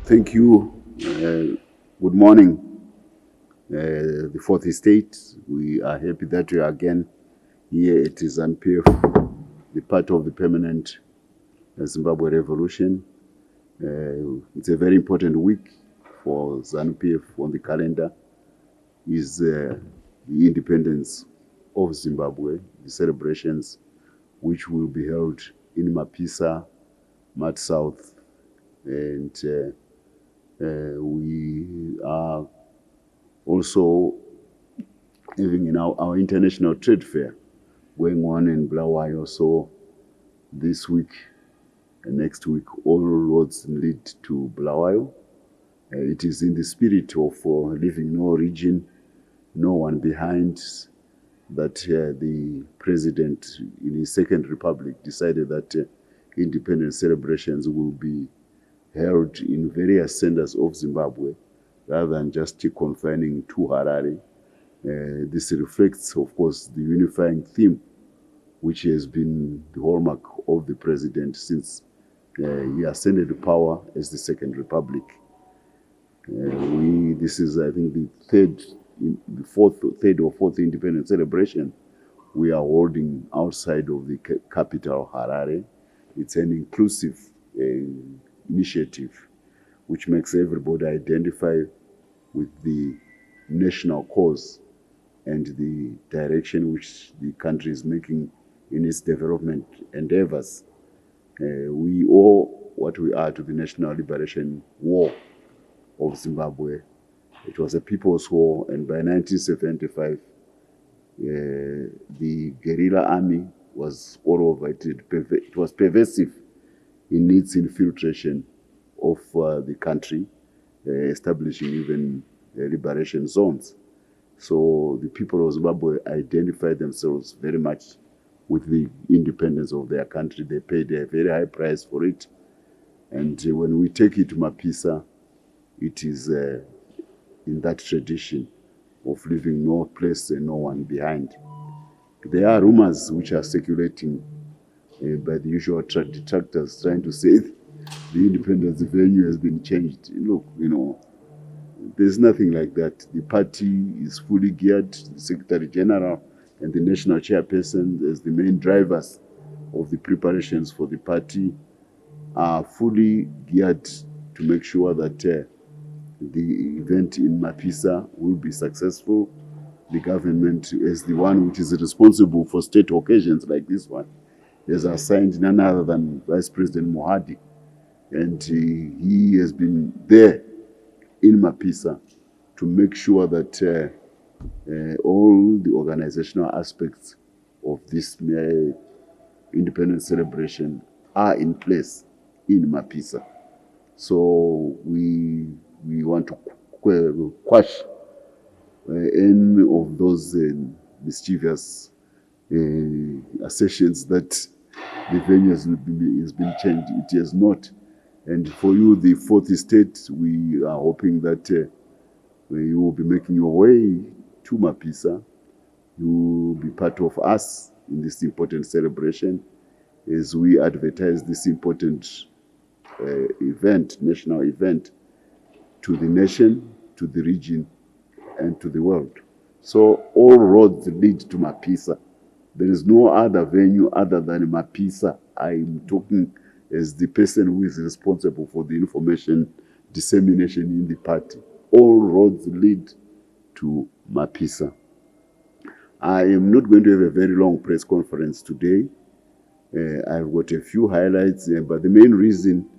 Thank you. Good morning, the fourth estate. We are happy that we are again here at ZANU-PF, the part of the permanent Zimbabwe revolution. It's a very important week for ZANU-PF on the calendar. Is the independence of Zimbabwe, the celebrations which will be held in Mapisa, Mat South, and we are also having in our international trade fair going on in Bulawayo. So this week and next week, all roads lead to Bulawayo. It is in the spirit of leaving no region, no one behind, that the president in his second republic decided that independence celebrations will be held in various centers of Zimbabwe rather than just confining to Harare. This reflects, of course, the unifying theme which has been the hallmark of the president since he ascended to power as the Second Republic. This is, I think, the third or fourth independence celebration we are holding outside of the capital, Harare. It's an inclusive initiative which makes everybody identify with the national cause and the direction which the country is making in its development endeavors. We owe what we are to the National Liberation War of Zimbabwe. It was a people's war, and by 1975, the guerrilla army was all over. It was pervasive in its infiltration of the country, establishing even liberation zones. So the people of Zimbabwe identified themselves very much with the independence of their country. They paid a very high price for it. And when we take it to Mapisa, it is in that tradition of leaving no place and no one behind. There are rumors which are circulating by the usual detractors trying to say the independence venue has been changed. Look, there's nothing like that. The party is fully geared. The Secretary General and the National Chairperson, as the main drivers of the preparations for the party, are fully geared to make sure that the event in Mapisa will be successful. The government, as the one which is responsible for state occasions like this one, has assigned none other than Vice President Mohadi. And he has been there in Mapisa to make sure that all the organizational aspects of this independence celebration are in place in Mapisa. So we want to quash any of those mischievous assertions that the venue has been changed. It has not. And for you, the fourth estate, we are hoping that you will be making your way to Mapisa. You will be part of us in this important celebration as we advertise this important event, national event, to the nation, to the region, and to the world. So all roads lead to Mapisa. There is no other venue other than Mapisa. I'm talking as the person who is responsible for the information dissemination in the party. All roads lead to Mapisa. I am not going to have a very long press conference today. I've got a few highlights, but the main reason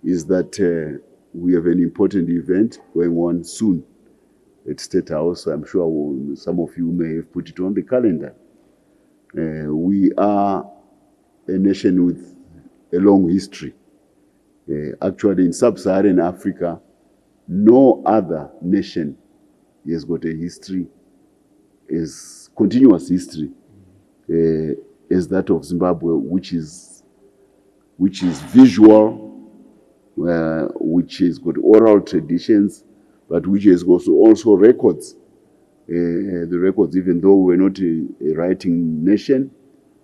is that we have an important event going on soon at State House. I'm sure some of you may have put it on the calendar. We are a nation with a long history. Actually, in sub-Saharan Africa, no other nation has got a history, as continuous history, as that of Zimbabwe, which is visual, which has got oral traditions, but which has also records. The records, even though we're not a writing nation,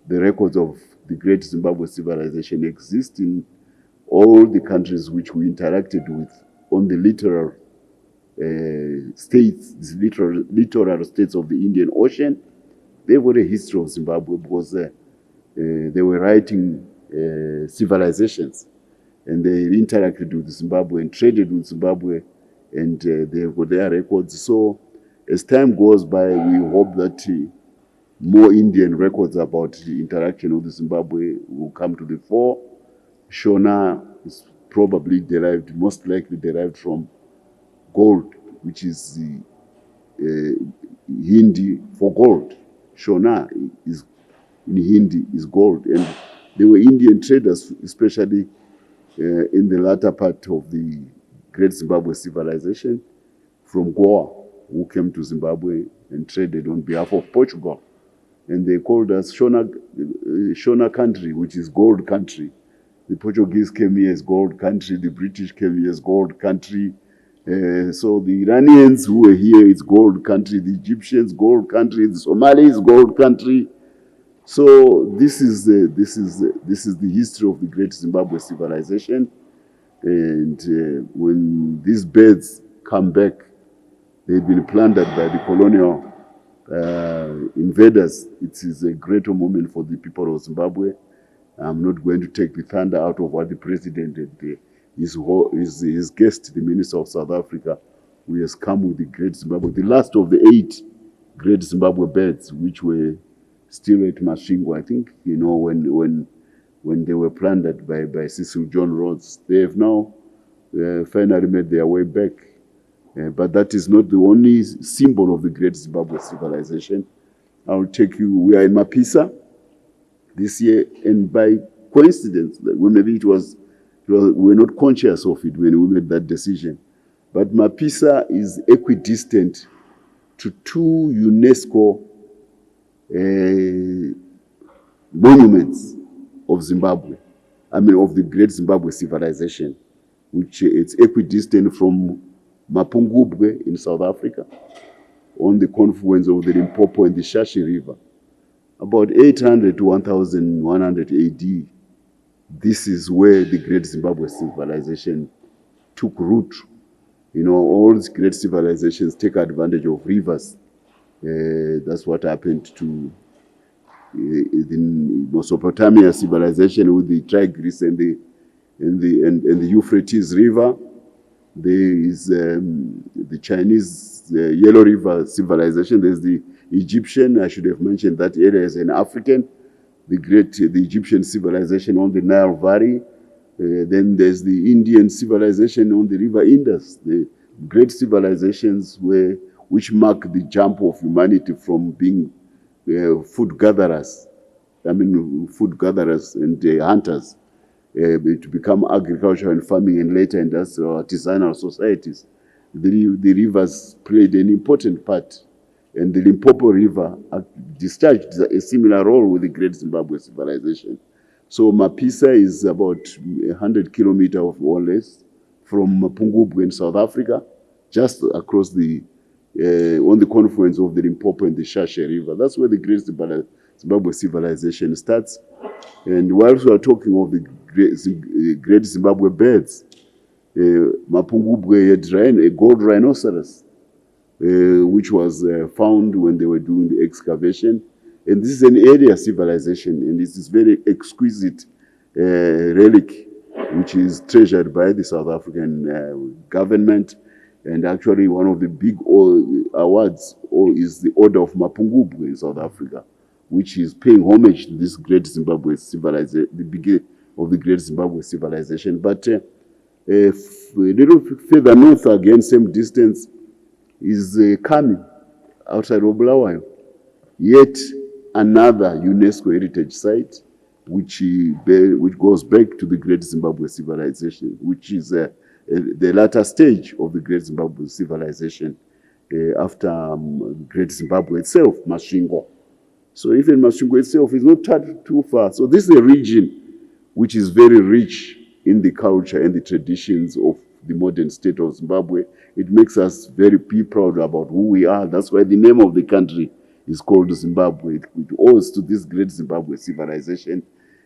the records of the great Zimbabwe civilization exist in all the countries which we interacted with on the littoral states, these littoral states of the Indian Ocean. They've got a history of Zimbabwe because they were writing civilizations, and they interacted with Zimbabwe and traded with Zimbabwe, and they've got their records. So as time goes by, we hope that more Indian records about the interaction with Zimbabwe will come to the fore. Shona is probably derived, most likely derived from gold, which is Hindi for gold. Shona is in Hindi is gold, and there were Indian traders, especially in the latter part of the Great Zimbabwe civilization, from Goa, who came to Zimbabwe and traded on behalf of Portugal, and they called us Shona country, which is gold country. The Portuguese came here as gold country. The British came here as gold country. So the Iranians who were here, it's gold country. The Egyptians, gold country. The Somalis, gold country. So this is the history of the Great Zimbabwe civilization. And when these birds come back, they've been plundered by the colonial invaders. It is a great moment for the people of Zimbabwe. I'm not going to take the thunder out of what the president and his guest, the Minister of South Africa, who has come with the Great Zimbabwe, the last of the 8 Great Zimbabwe birds, which were still at Mutsvangwa. I think, when they were plundered by Cecil John Rhodes, they have now finally made their way back. But that is not the only symbol of the Great Zimbabwe civilization. I'll take you, we are in Mapisa this year, and by coincidence, maybe we were not conscious of it when we made that decision, but Mapisa is equidistant to 2 UNESCO monuments of Zimbabwe, of the Great Zimbabwe civilization, which it's equidistant from Mapungubwe in South Africa, on the confluence of the Limpopo and the Shashi River. About 800 to 1100 AD, this is where the Great Zimbabwe civilization took root. All these great civilizations take advantage of rivers. That's what happened to the Mesopotamia civilization with the Tigris and the Euphrates River. There is the Chinese Yellow River civilization. There's the Egyptian, I should have mentioned that area as an African, the Egyptian civilization on the Nile Valley. Then there's the Indian civilization on the River Indus. The great civilizations which mark the jump of humanity from being food gatherers and hunters, to become agriculture and farming and later industrial artisanal societies. The rivers played an important part, and the Limpopo River discharged a similar role with the Great Zimbabwe civilization. So Mapisa is about 100 kilometers or less from Mapungubwe in South Africa, just across on the confluence of the Limpopo and the Shashe River. That's where the Great Zimbabwe civilization starts. And whilst we are talking of the Great Zimbabwe birds, Mapungubwe had a gold rhinoceros, which was found when they were doing the excavation. And this is an area civilization, and this is very exquisite relic, which is treasured by the South African government. And actually one of the big awards is the Order of Mapungubwe in South Africa, which is paying homage to this Great Zimbabwe civilization, the beginning of the Great Zimbabwe civilization. But a little further north, again, same distance, is Kami, outside of Bulawayo. Yet another UNESCO heritage site, which goes back to the Great Zimbabwe civilization, which is the latter stage of the Great Zimbabwe civilization after Great Zimbabwe itself, Masvingo. So even Masvingo itself is not too far. So this is a region which is very rich in the culture and the traditions of the modern state of Zimbabwe. It makes us very proud about who we are. That's why the name of the country is called Zimbabwe. It owes to this Great Zimbabwe civilization.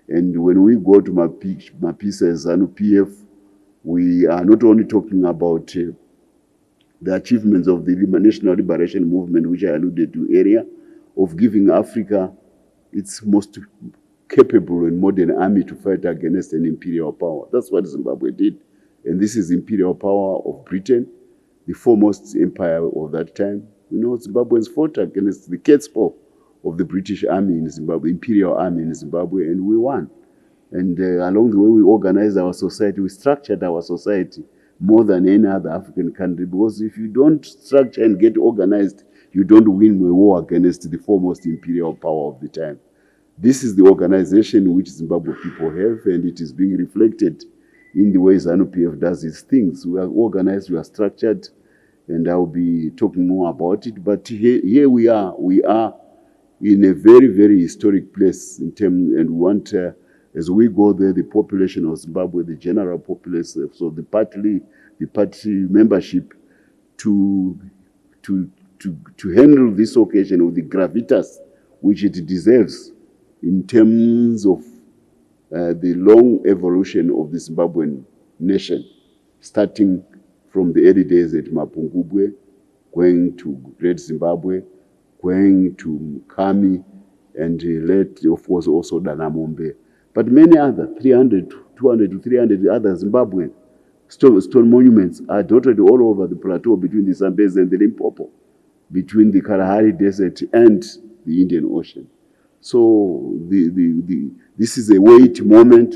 And when we go to Mapisa, ZANU-PF, We are not only talking about the achievements of the national liberation movement, which I alluded to earlier, of giving Africa its most capable and modern army to fight against an imperial power. That's what Zimbabwe did. And this is imperial power of Britain, the foremost empire of that time. You know, Zimbabweans fought against the cat's paw of the British army in Zimbabwe, imperial army in Zimbabwe, and we won. And along the way, we organized our society, we structured our society more than any other African country, because if you don't structure and get organized, you don't win a war against the foremost imperial power of the time. This is the organization which Zimbabwe people have, and it is being reflected in the way ZANU-PF does its things. We are organized, we are structured, and I'll be talking more about it. But here we are in a very, very historic place in terms, and we want, as we go there, the population of Zimbabwe, the general population, so the party membership, to handle this occasion with the gravitas which it deserves in terms of the long evolution of the Zimbabwean nation, starting from the early days at Mapungubwe, going to Great Zimbabwe, going to Kami, and late, of course, also Danamombe. But many other, 200 to 300 other Zimbabwean stone monuments are dotted all over the plateau between the Zambezi and the Limpopo, between the Kalahari Desert and the Indian Ocean. So this is a weight moment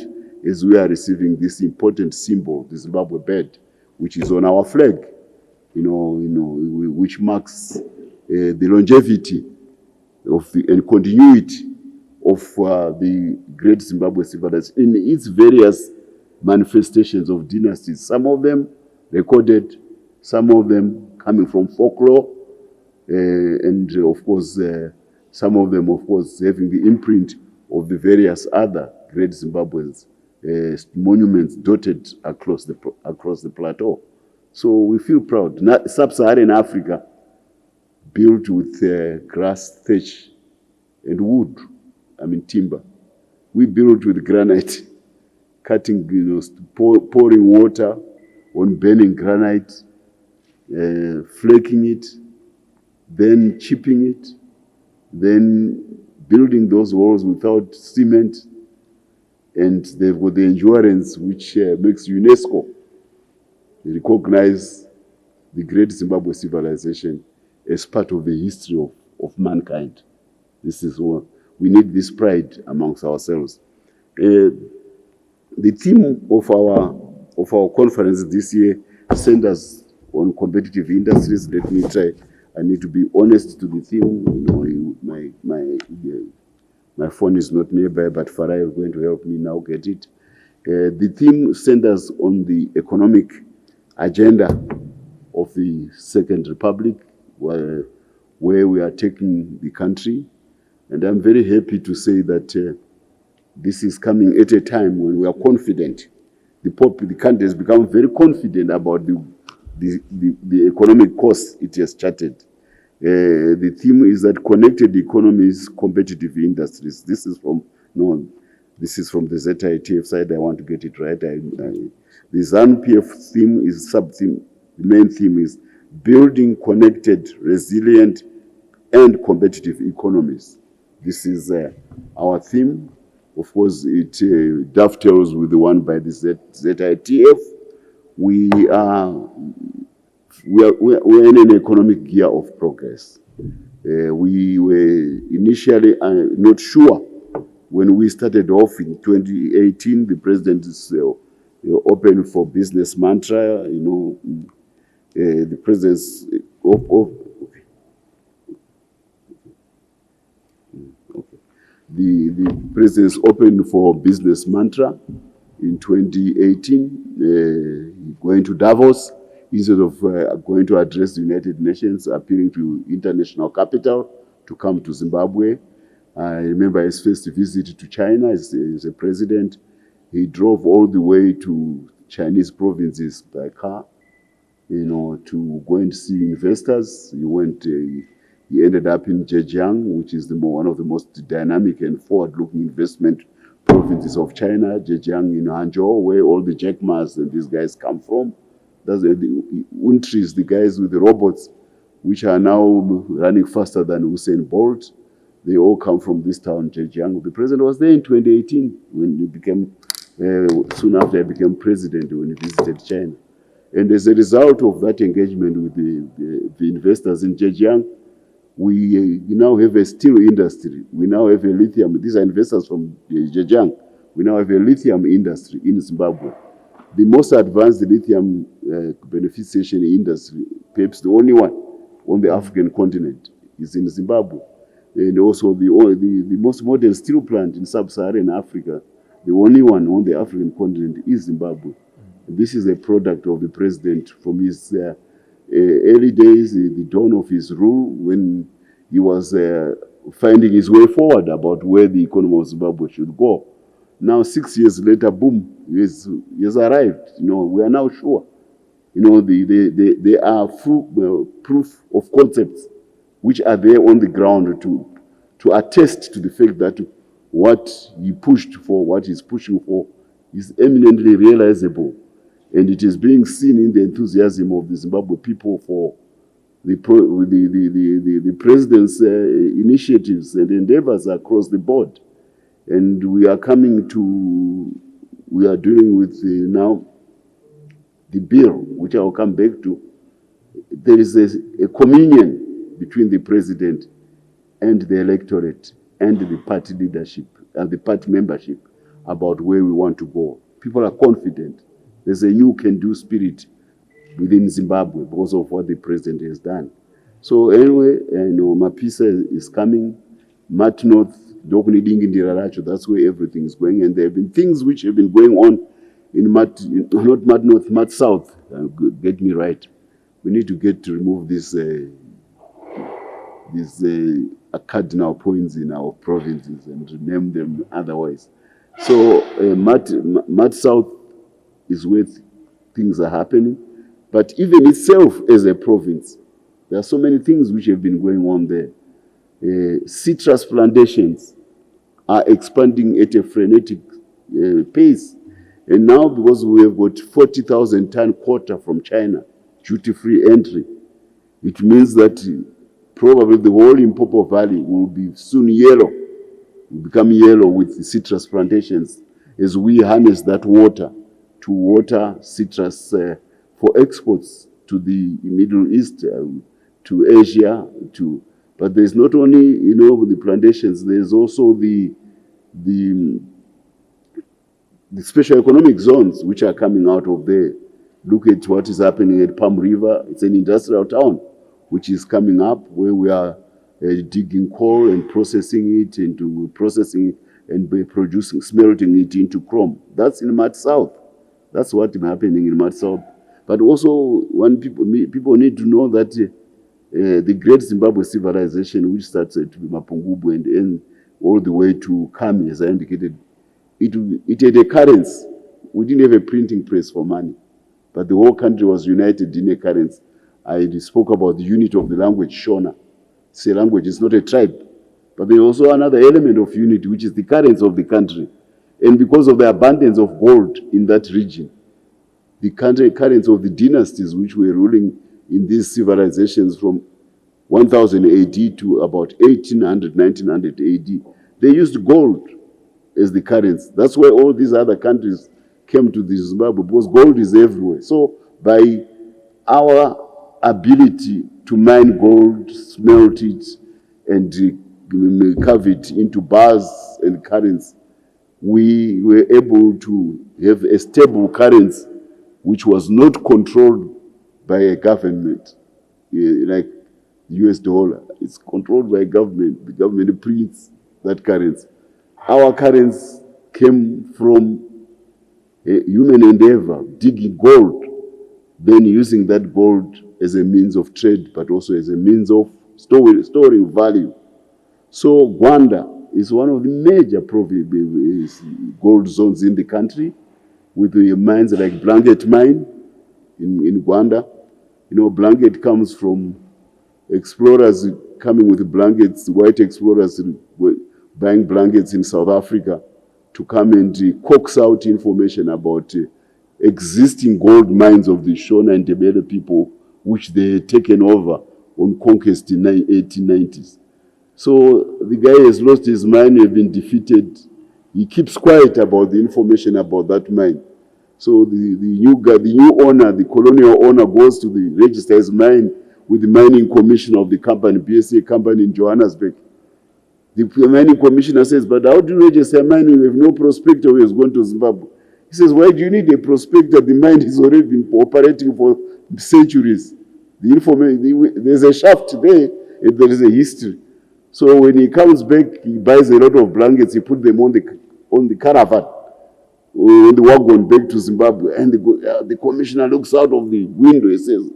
as we are receiving this important symbol, the Zimbabwe bird, which is on our flag, which marks the longevity of and continuity of the great Zimbabwe civilization in its various manifestations of dynasties. Some of them recorded, some of them coming from folklore, and of course, some of them, of course, having the imprint of the various other great Zimbabweans, monuments dotted across the plateau. So we feel proud. Sub-Saharan Africa, built with grass, thatch, and wood, timber. We built with granite, cutting, pouring water on burning granite, flaking it, then chipping it, then building those walls without cement, and they've got the endurance which makes UNESCO recognize the great Zimbabwe civilization as part of the history of mankind. This is what we need, this pride amongst ourselves. The theme of our conference this year centers on competitive industries. Let me try. I need to be honest to the theme. My phone is not nearby, but Farai is going to help me now get it. The theme centers on the economic agenda of the Second Republic, where we are taking the country. And I'm very happy to say that this is coming at a time when we are confident. The country has become very confident about the economic course it has charted. The theme is that connected economies, competitive industries. This is from the ZITF side. I want to get it right. The ZANU-PF theme is sub-theme. The main theme is building connected, resilient, and competitive economies. This is our theme. Of course, it dovetails with the one by the ZITF. We are in an economic gear of progress. We were initially not sure when we started off in 2018. The president is open for business mantra. The president's the president's open for business mantra in 2018, going to Davos instead of going to address the United Nations, appealing to international capital to come to Zimbabwe. I remember his first visit to China as a president. He drove all the way to Chinese provinces by car, to go and see investors. He ended up in Zhejiang, which is one of the most dynamic and forward-looking investment provinces of China, Zhejiang in Hangzhou, where all the Jack Ma's and these guys come from. That's the Untris, the guys with the robots, which are now running faster than Usain Bolt. They all come from this town, Zhejiang. The president was there in 2018 when he became, soon after he became president, when he visited China. And as a result of that engagement with the investors in Zhejiang, we now have a steel industry. We now have a lithium. These are investors from Zhejiang. We now have a lithium industry in Zimbabwe. The most advanced lithium beneficiation industry, perhaps the only one on the African continent, is in Zimbabwe. And also the most modern steel plant in sub-Saharan Africa, the only one on the African continent, is Zimbabwe. This is a product of the president from his early days, the dawn of his rule, when he was finding his way forward about where the economy of Zimbabwe should go. Now, 6 years later, boom, he has arrived. We are now sure. They are proof of concepts which are there on the ground to attest to the fact that what he pushed for, what he's pushing for, is eminently realizable. And it is being seen in the enthusiasm of the Zimbabwe people for the president's initiatives and endeavors across the board. And we are dealing with now the bill, which I will come back to. There is a communion between the president and the electorate and the party leadership and the party membership about where we want to go. People are confident. There's a new can-do spirit within Zimbabwe because of what the president has done. So anyway, Mapisa is coming. Mat North, that's where everything is going. And there have been things which have been going on in not Mat North, Mat South. Get me right. We need to remove these cardinal points in our provinces and rename them otherwise. So Mat South is where things are happening. But even itself as a province, there are so many things which have been going on there. Citrus plantations are expanding at a frenetic pace. And now, because we have got 40,000 ton quota from China, duty-free entry, it means that probably the whole Limpopo Valley will be soon yellow, will become yellow with the citrus plantations as we harness that water to water citrus for exports to the Middle East, to Asia, but there's not only, the plantations, there's also the special economic zones which are coming out of there. Look at what is happening at Palm River. It's an industrial town which is coming up where we are digging coal and processing it and smelting it into chrome. That's in Mat South. That's what's happening in Mat South. But also, people need to know that the great Zimbabwe civilization, which starts at Mapungubu and ends all the way to Kami, as I indicated, it had a currency. We didn't have a printing press for money, but the whole country was united in a currency. I spoke about the unit of the language, Shona. It's a language, it's not a tribe. But there's also another element of unity, which is the currency of the country. And because of the abundance of gold in that region, the currency of the dynasties which were ruling in these civilizations from 1000 AD to about 1800, 1900 AD, they used gold as the currency. That's why all these other countries came to the Zimbabwe, because gold is everywhere. So by our ability to mine gold, smelt it, and carve it into bars and currency, we were able to have a stable currency which was not controlled by a government, like the US dollar. It's controlled by a government. The government prints that currency. Our currency came from a human endeavor, digging gold, then using that gold as a means of trade, but also as a means of storing value. So Gwanda is one of the major gold zones in the country, with the mines like Blanket Mine in Gwanda. Blanket comes from explorers coming with blankets, white explorers buying blankets in South Africa, to come and coax out information about existing gold mines of the Shona and Ndebele people, which they had taken over on conquest in the 1890s. So the guy has lost his mind, has been defeated. He keeps quiet about the information about that mine. So the new guy, the new owner, the colonial owner, goes to the register his mine with the mining commissioner of the company, BSA company in Johannesburg. The mining commissioner says, but how do you register a mine? We have no prospector who has gone to Zimbabwe. He says, why do you need a prospector? The mine has already been operating for centuries. The information, there's a shaft there, and there is a history. So when he comes back, he buys a lot of blankets, he put them on the caravan, on the wagon back to Zimbabwe. And the commissioner looks out of the window, he says,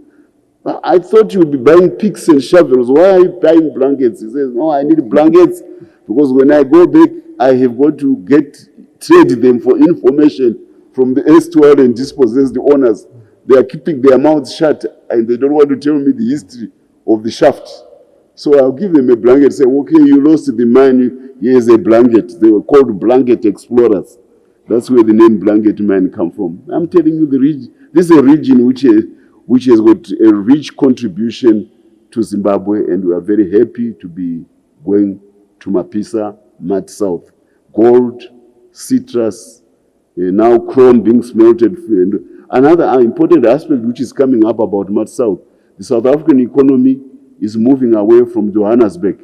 I thought you would be buying picks and shovels. Why are you buying blankets? He says, no, I need blankets because when I go back, I have got to trade them for information from the estuary and dispossess the owners. They are keeping their mouths shut and they don't want to tell me the history of the shaft. So I'll give them a blanket, say, okay, you lost the mine, here's a blanket. They were called blanket explorers. That's where the name blanket mine come from. I'm telling you, this is a region which has got a rich contribution to Zimbabwe, and we are very happy to be going to Mapisa, Mat South. Gold, citrus, now chrome being smelted. And another important aspect which is coming up about Mat South, the South African economy is moving away from Johannesburg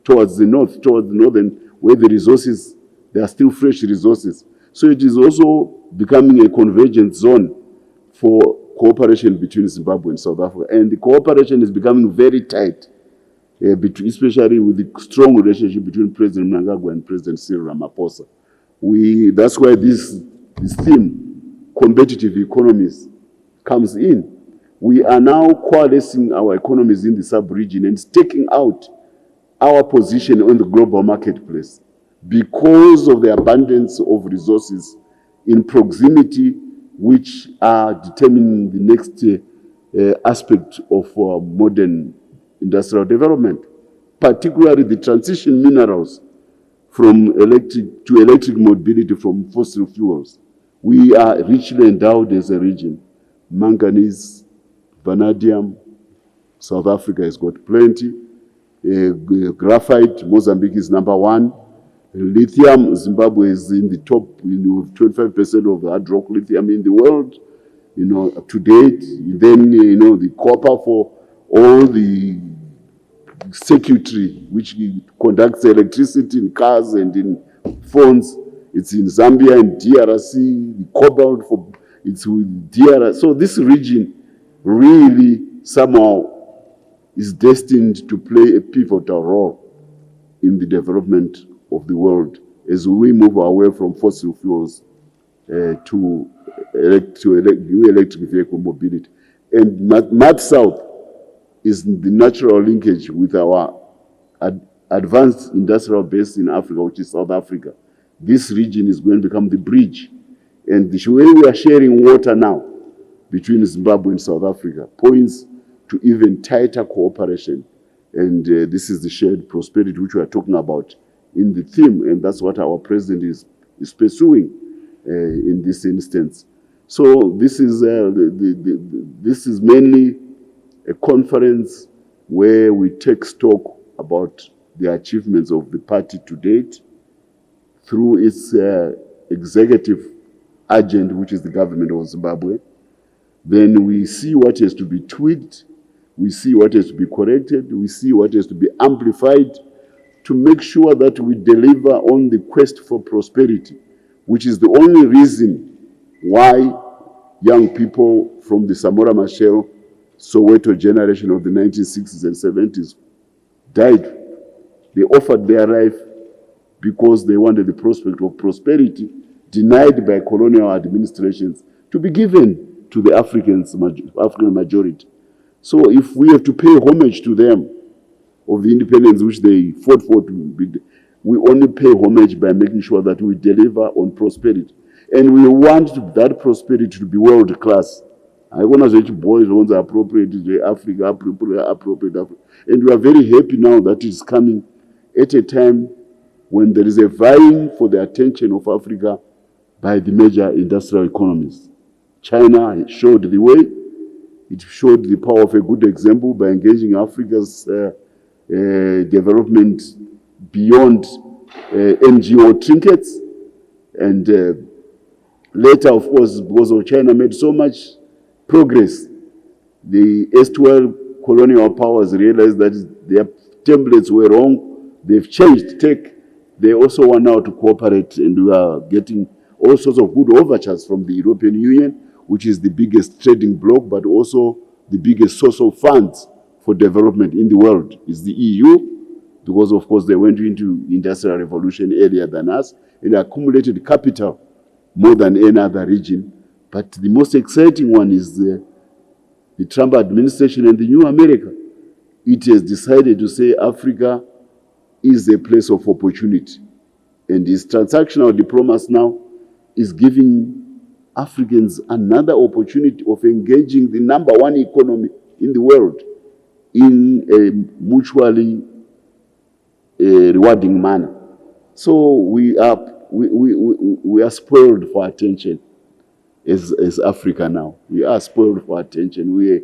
towards the north, towards the northern, where the resources, there are still fresh resources. So it is also becoming a convergent zone for cooperation between Zimbabwe and South Africa. And the cooperation is becoming very tight, especially with the strong relationship between President Mnangagwa and President Cyril Ramaphosa. That's why this theme, competitive economies, comes in. We are now coalescing our economies in the sub-region and staking out our position on the global marketplace because of the abundance of resources in proximity which are determining the next aspect of modern industrial development, particularly the transition minerals from electric mobility from fossil fuels. We are richly endowed as a region. Manganese, vanadium, South Africa has got plenty. Graphite, Mozambique is number one. Lithium, Zimbabwe is in the top, 25% of the hard rock lithium in the world, to date. Then, the copper for all the circuitry which conducts electricity in cars and in phones. It's in Zambia and DRC. The cobalt it's with DRC. So this region really somehow is destined to play a pivotal role in the development of the world as we move away from fossil fuels to new electric vehicle mobility. And Mat South is the natural linkage with our advanced industrial base in Africa, which is South Africa. This region is going to become the bridge. And the way we are sharing water now between Zimbabwe and South Africa points to even tighter cooperation. And this is the shared prosperity which we are talking about in the theme, and that's what our president is pursuing in this instance. So this is mainly a conference where we take stock about the achievements of the party to date through its executive agent, which is the government of Zimbabwe. Then we see what has to be tweaked, we see what has to be corrected, we see what has to be amplified to make sure that we deliver on the quest for prosperity, which is the only reason why young people from the Samora Machel, Soweto generation of the 1960s and 70s died. They offered their life because they wanted the prospect of prosperity denied by colonial administrations to be given to the African majority. So if we have to pay homage to them of the independence which they fought for, we only pay homage by making sure that we deliver on prosperity. And we want that prosperity to be world class. I want to say boys want appropriate Africa, appropriate Africa. And we are very happy now that it's coming at a time when there is a vying for the attention of Africa by the major industrial economies. China showed the way. It showed the power of a good example by engaging Africa's development beyond NGO trinkets. And later, of course, because of China made so much progress, the erstwhile colonial powers realized that their templates were wrong. They've changed tech. They also want now to cooperate, and we are getting all sorts of good overtures from the European Union, which is the biggest trading bloc, but also the biggest source of funds for development in the world is the EU, because of course they went into industrial revolution earlier than us and accumulated capital more than any other region. But the most exciting one is the Trump administration and the new America. It has decided to say Africa is a place of opportunity. And this transactional diplomacy now is giving Africans another opportunity of engaging the #1 economy in the world in a mutually rewarding manner. So we are spoiled for attention as Africa now. We are spoiled for attention. We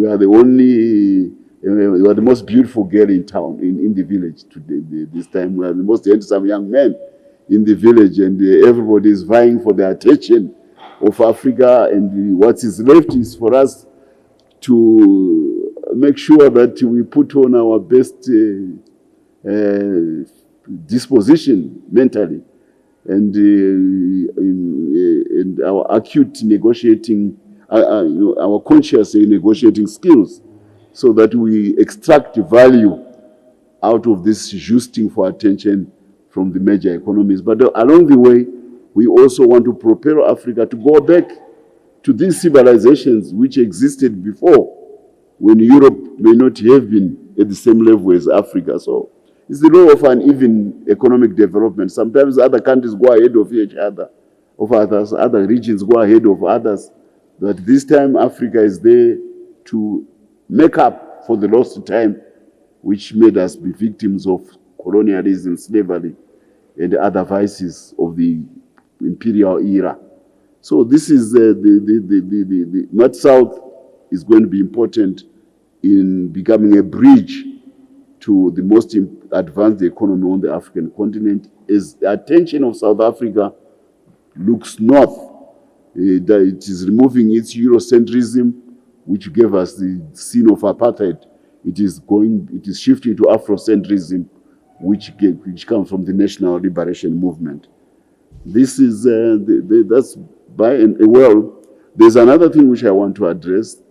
are the only, we are the most beautiful girl in town, in the village today. This time we are the most handsome young men in the village, and everybody is vying for the attention of Africa. And what is left is for us to make sure that we put on our best disposition mentally, and our acute negotiating, our conscious negotiating skills, so that we extract value out of this justing for attention from the major economies. But along the way, we also want to propel Africa to go back to these civilizations which existed before, when Europe may not have been at the same level as Africa. So it's the law of uneven economic development. Sometimes other countries go ahead of each other, of others, other regions go ahead of others. But this time Africa is there to make up for the lost time which made us be victims of colonialism, slavery, and other vices of the imperial era. So this is the North South is going to be important in becoming a bridge to the most advanced economy on the African continent. As the attention of South Africa looks north, it is removing its Eurocentrism, which gave us the sin of apartheid. It is shifting to Afrocentrism, which comes from the National Liberation Movement. This is that's by and well. There's another thing which I want to address.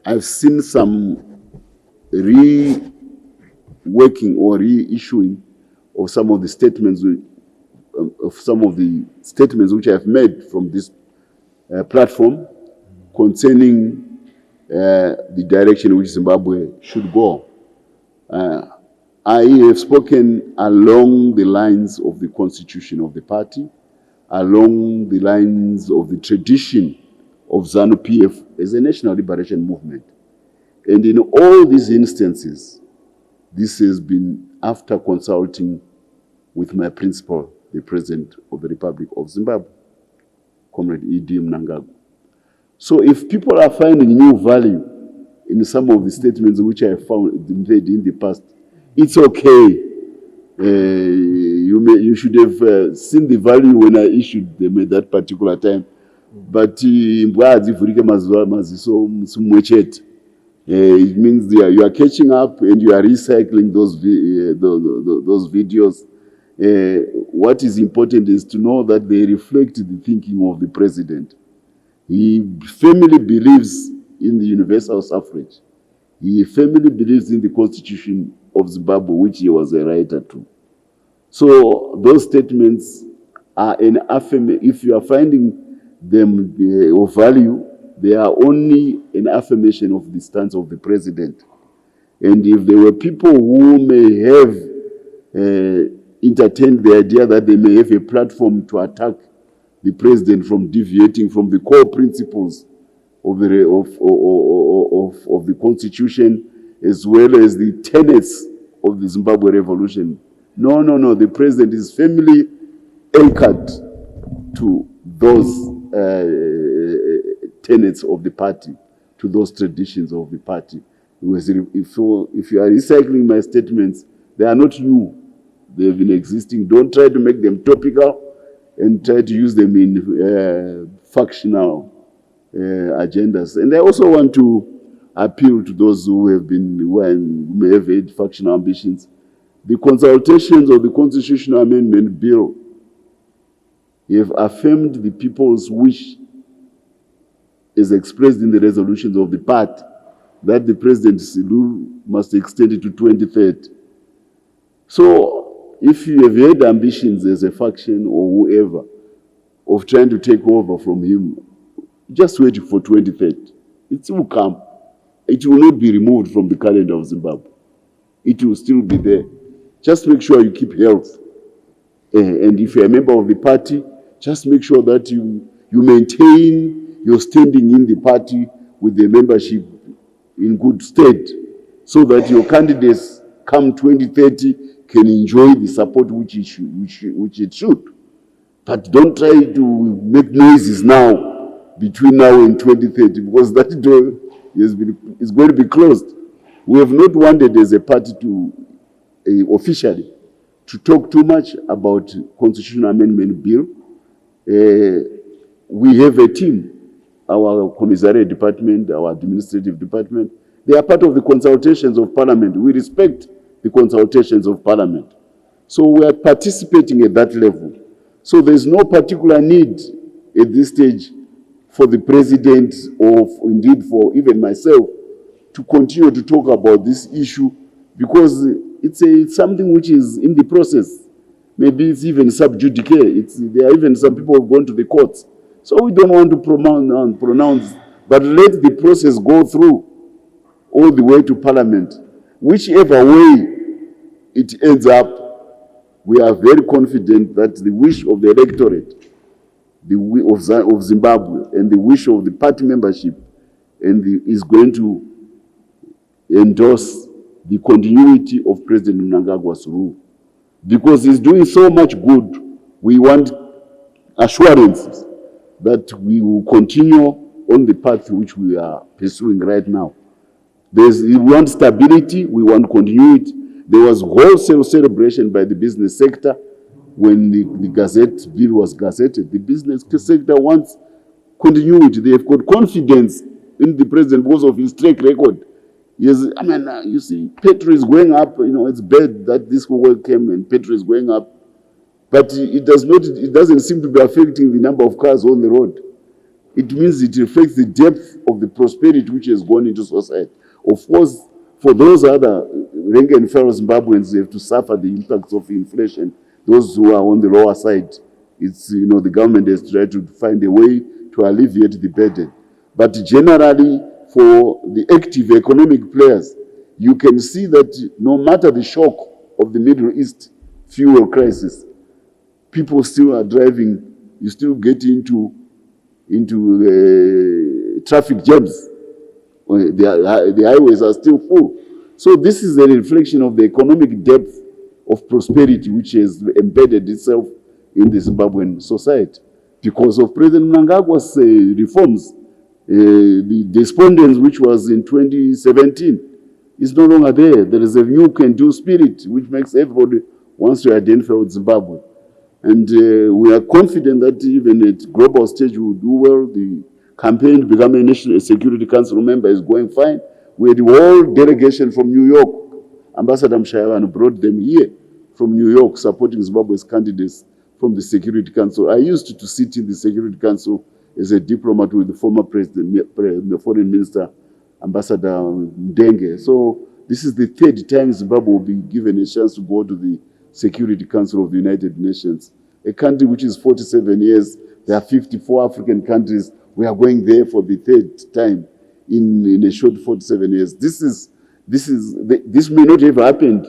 I've seen some reworking or reissuing of some of the statements which I've made from this platform concerning the direction which Zimbabwe should go. I have spoken along the lines of the constitution of the party, along the lines of the tradition of ZANU-PF as a national liberation movement. And in all these instances, this has been after consulting with my principal, the President of the Republic of Zimbabwe, Comrade E.D. Mnangagwa. So if people are finding new value in some of the statements which I have found made in the past, it's okay. You should have seen the value when I issued them at that particular time. But it means you are catching up and you are recycling those videos. What is important is to know that they reflect the thinking of the president. He firmly believes in the universal suffrage. He firmly believes in the constitution of Zimbabwe, which he was a writer to. So those statements are an affirmation. If you are finding them of value, they are only an affirmation of the stance of the president. And if there were people who may have entertained the idea that they may have a platform to attack the president from deviating from the core principles of the constitution, as well as the tenets of the Zimbabwe revolution, No. The president is firmly anchored to those tenets of the party, to those traditions of the party. If you are recycling my statements, they are not new. They have been existing. Don't try to make them topical and try to use them in factional agendas. And I also want to appeal to those who may have had factional ambitions. The consultations of the Constitutional Amendment Bill have affirmed the people's wish, as expressed in the resolutions of the party, that the presidency rule must extend it to 2030. So, if you have had ambitions as a faction or whoever of trying to take over from him, just wait for 2030. It will come. It will not be removed from the calendar of Zimbabwe. It will still be there. Just make sure you keep health. And if you're a member of the party, just make sure that you maintain your standing in the party with the membership in good state, so that your candidates come 2030 can enjoy the support which it should. But don't try to make noises now, between now and 2030, because that door is going to be closed. We have not wanted as a party to officially to talk too much about Constitutional Amendment Bill. We have a team, our commissariat department, our administrative department. They are part of the consultations of Parliament. We respect the consultations of Parliament. So we are participating at that level. So there's no particular need at this stage for the president, or indeed for even myself, to continue to talk about this issue, because it's something which is in the process. Maybe it's even sub judice. There are even some people who have gone to the courts. So we don't want to pronounce, but let the process go through all the way to Parliament. Whichever way it ends up, we are very confident that the wish of the electorate, of Zimbabwe, and the wish of the party membership, is going to endorse the continuity of President Mnangagwa's rule. Because he's doing so much good, we want assurances that we will continue on the path which we are pursuing right now. We want stability, we want continuity. There was wholesale celebration by the business sector when the Gazette bill was gazetted. The business sector wants continuity. They have got confidence in the president because of his track record. Yes, I mean, you see, petrol is going up. You know, it's bad that this war came and petrol is going up, but it doesn't seem to be affecting the number of cars on the road. It means it reflects the depth of the prosperity which has gone into society. Of course, for those other rank and file Zimbabweans, they have to suffer the impacts of inflation. Those who are on the lower side, it's, the government has tried to find a way to alleviate the burden. But generally, for the active economic players, you can see that no matter the shock of the Middle East fuel crisis, people still are driving. You still get into traffic jams. The highways are still full. So this is a reflection of the economic depth of prosperity which has embedded itself in the Zimbabwean society. Because of President Mnangagwa's reforms, the despondence which was in 2017 is no longer there. There is a new can-do spirit which makes everybody wants to identify with Zimbabwe. And we are confident that even at global stage we will do well. The campaign to become a National Security Council member is going fine. We had the whole delegation from New York. Ambassador Mshayavana brought them here from New York, supporting Zimbabwe's candidates from the Security Council. I used to sit in the Security Council as a diplomat with the former president, the foreign minister, Ambassador Ndenge. So this is the third time Zimbabwe will be given a chance to go to the Security Council of the United Nations. A country which is 47 years, there are 54 African countries. We are going there for the third time in a short 47 years. This may not have happened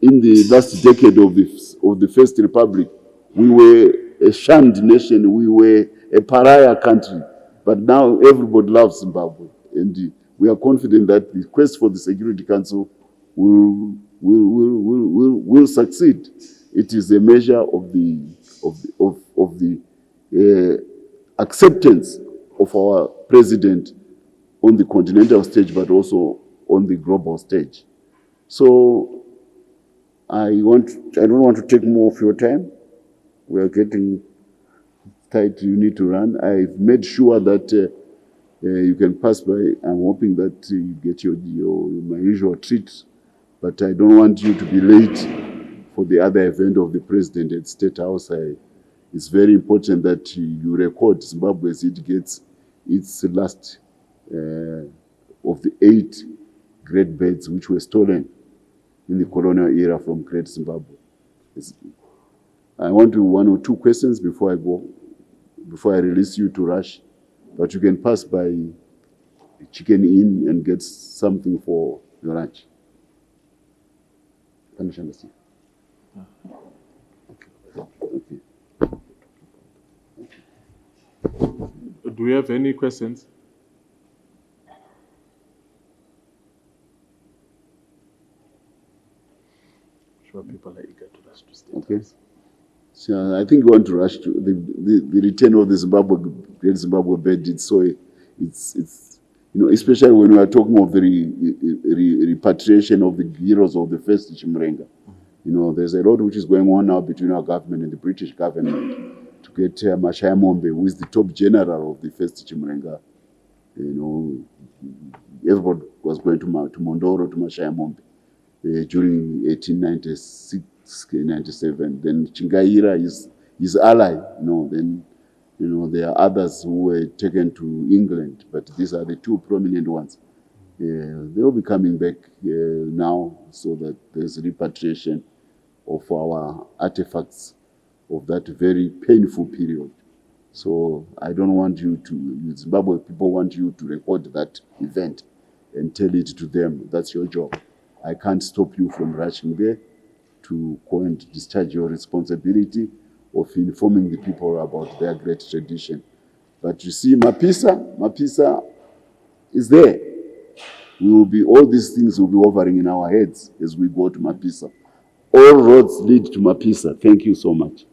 in the last decade of the First Republic. We were a shunned nation. We were a pariah country. But now everybody loves Zimbabwe. And we are confident that the quest for the Security Council will will succeed. It is a measure of the acceptance of our president on the continental stage, but also on the global stage. So I don't want to take more of your time. We are getting tight. You need to run. I've made sure that you can pass by. I'm hoping that you get my usual treat, but I don't want you to be late for the other event of the president at State House. It's very important that you record Zimbabwe as it gets its last of the 8 great birds which were stolen in the colonial era from Great Zimbabwe. I want to 1 or 2 questions before I release you to rush, but you can pass by Chicken Inn and get something for your lunch. Okay. Do we have any questions? Sure, people are eager to rush to State House. Okay. So I think we want to rush to the return of the Great Zimbabwe bird. It's especially when we are talking of the repatriation of the heroes of the first Chimurenga. There's a lot which is going on now between our government and the British government to get Mashaya Mombe, who is the top general of the first Chimurenga. Everybody was going to Mondoro, to Mashaya Mombe during 1896. 97. Then Chingaira is his ally. Then there are others who were taken to England, but these are the 2 prominent ones. They will be coming back now, so that there's repatriation of our artifacts of that very painful period. So I don't want you to, Zimbabwe people want you to record that event and tell it to them. That's your job. I can't stop you from rushing there to go and discharge your responsibility of informing the people about their great tradition. But you see, Mapisa is there. All these things will be hovering in our heads as we go to Mapisa. All roads lead to Mapisa. Thank you so much.